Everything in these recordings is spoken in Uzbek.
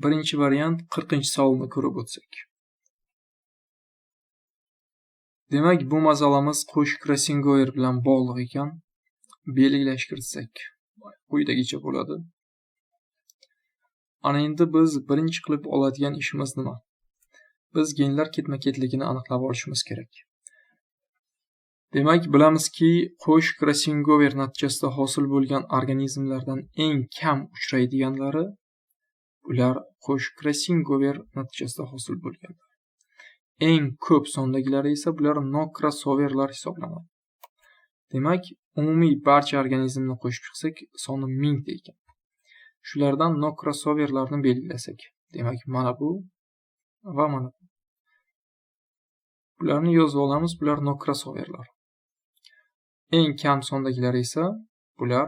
birinchi variant 40-savolni ko'rib o'tsak. Demak, bu masalamiz qo'sh crossing over bilan bog'liq ekan. Belgilash kiritsak, quyidagicha bo'ladi. Ana endi biz birinchi qilib oladigan ishimiz nima? Biz genlar ketma-ketligini aniqlab olishimiz kerak. Demak, bilamizki, qo'sh crossing over natijasida hosil bo'lgan organizmlardan eng kam uchraydiganlari ular qo'sh crossing over natijasida hosil bo'lgan. Eng ko'p sondagilari esa bular no crossoverlar hisoblanadi. Demak, umumiy barcha organizmni qo'shib chiqsak, soni 1000 ta ekan. Shulardan no crossoverlarni belgilasak, demak, mana bu va mana bu. Bularni yozib olamiz, bular no crossoverlar. Eng kam sondagilari esa bular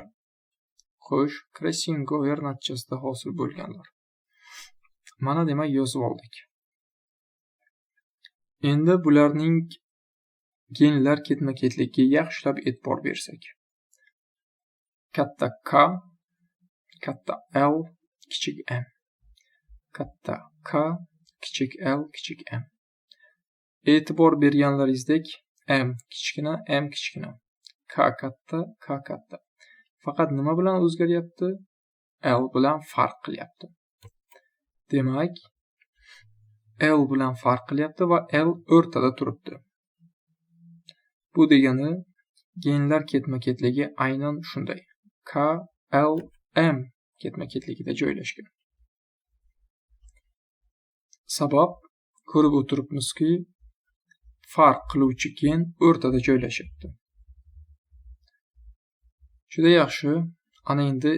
qo'sh crossing over natijasida hosil bo'lganlar. Mana demak yozib oldik. Endi bularning genlar ketma-ketligiga yaxshilab e'tibor bersak. Katta K, katta L, kichik m. Katta K, kichik L, kichik m. E'tibor berganlaringizdek m kichkina, K katta, K katta. Faqat nima bilan o'zgaryapti? L bilan farq qilyapti. Demak, L bilan farq qilyapti va L o'rtada turibdi. Bu degani genlar ketma-ketligi aynan shunday. K, L, M ketma-ketligida joylashgan. Sabab ko'rib o'tiribmizki, farq qiluvchi gen o'rtada joylashyapti. Juda yaxshi. Ana endi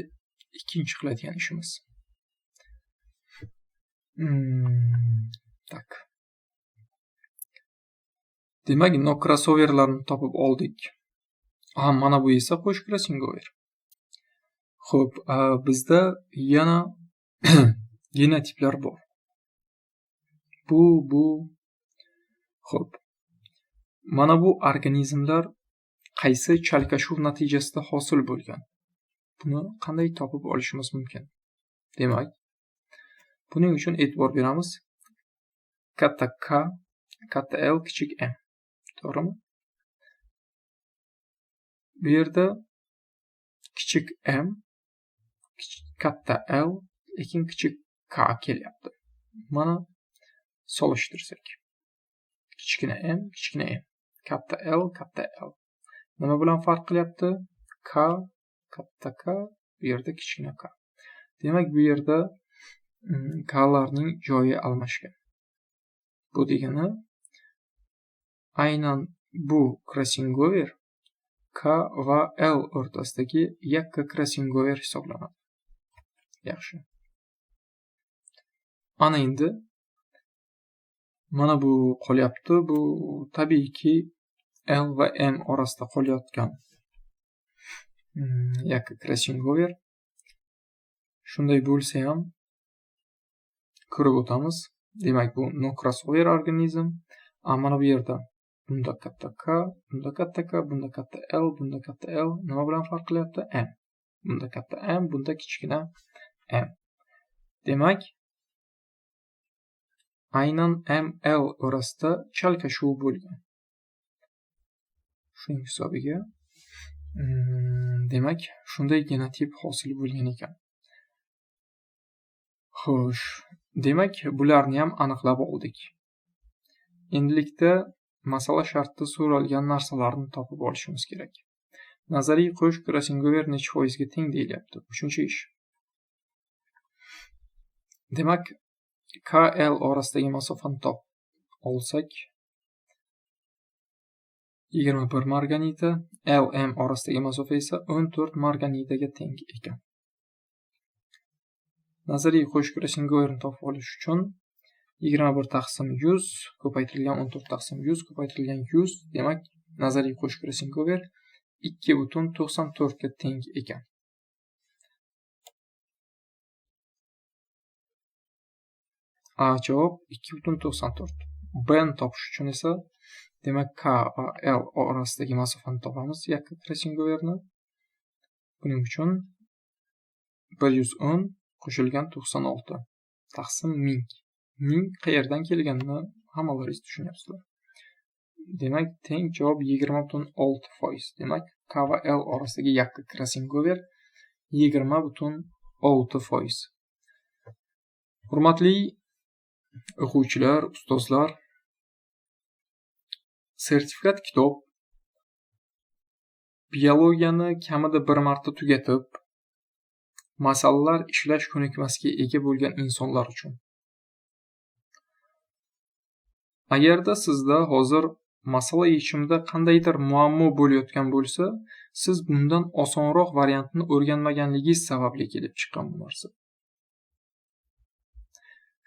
ikkinchi qiladigan ishimiz. Tak. Demak, no crossoverlarni topib oldik. Mana bu esa qo'sh crossing over. Xo'p, bizda yana genotiplar bor. Bu. Xo'p. Mana bu organizmlar qaysi chalkashuv natijasida hosil bo'lgan? Buni qanday topib olishimiz mumkin? Demak, buning uchun e'tibor beramiz. Katta K, katta L, kichik m. To'g'rimi? Bu yerda kichik m, katta L, lekin kichik K kelyapti. Mana solishtirsak. Kichkina m, katta L, katta L. Nima bilan farq qilyapti? K, katta K, bu yerda kichkina K. Demak, bu yerda K'larning joyi almashgan. Bu degani aynan bu crossing over K va L o'rtasidagi yakka crossing over hisoblanadi. Yaxshi. Ana endi mana bu qolyapti. Bu tabiiyki L va M orasida qolayotgan yakka crossing over. Shunday bo'lsa ham ko'rib o'tamiz. Demak, bu no crossover organizm. Mana bu yerda bunda katta K, bunda katta K, bunda katta L, bunda katta L. Nima bilan farq qilyapti? M. Bunda katta M, bunda kichkina m. Demak, aynan ML orasida chalkashuv bo'lgan. Shuning hisobiga demak, shunday genotip hosil bo'lgan ekan. Xo'sh, demak, bularni ham aniqlab oldik. Endilikda masala shartida so'ralgan narsalarni topib olishimiz kerak. Nazariy qo'sh crossing over necha foizga teng deyilyapti? 3-ish. Demak, KL orasidagi masofani topib olsak, 21 marganita, LM orasidagi masofa esa 14 marganitaga teng ekan. Nazariy qo'sh crossing overni topib olish uchun 21 taqsim 100 ko'paytirilgan 14 taqsim 100 ko'paytirilgan 100, demak, nazariy qo'sh crossing over 2,94 ga teng ekan. Javob 2,94. B ni topish uchun esa demak K va L orasidagi masofani topamiz, yakka crossing overni. Buning uchun 110 qo'shilgan 96. taqsim 1000. 1000 qayerdan kelganini hammalaringiz tushunyapsizlar. Demak, teng javob 20,6%. Demak, K va L orasidagi yakka crossover 20,6%. Hurmatli o'quvchilar, ustozlar, sertifikat kitob biologiyani kamida bir marta tugatib, masalalar ishlash ko'nikmasiga ega bo'lgan insonlar uchun. Agarda sizda hozir masala yechimida qandaydir muammo bo'layotgan bo'lsa, siz bundan osonroq variantini o'rganmaganligingiz sababli kelib chiqqan bu narsa.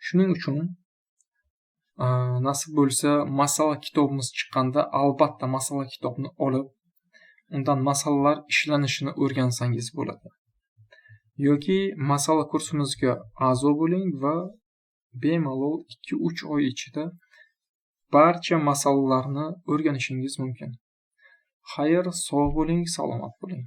Shuning uchun nasib bo'lsa, masala kitobimiz chiqqanda albatta masala kitobni olib, undan masalalar ishlanishini o'rgansangiz bo'ladi. Yoki masala kursimizga a'zo bo'ling va bemalol 2-3 oy ichida barcha masalalarni o'rganishingiz mumkin. Xayr, sog' bo'ling, salomat bo'ling.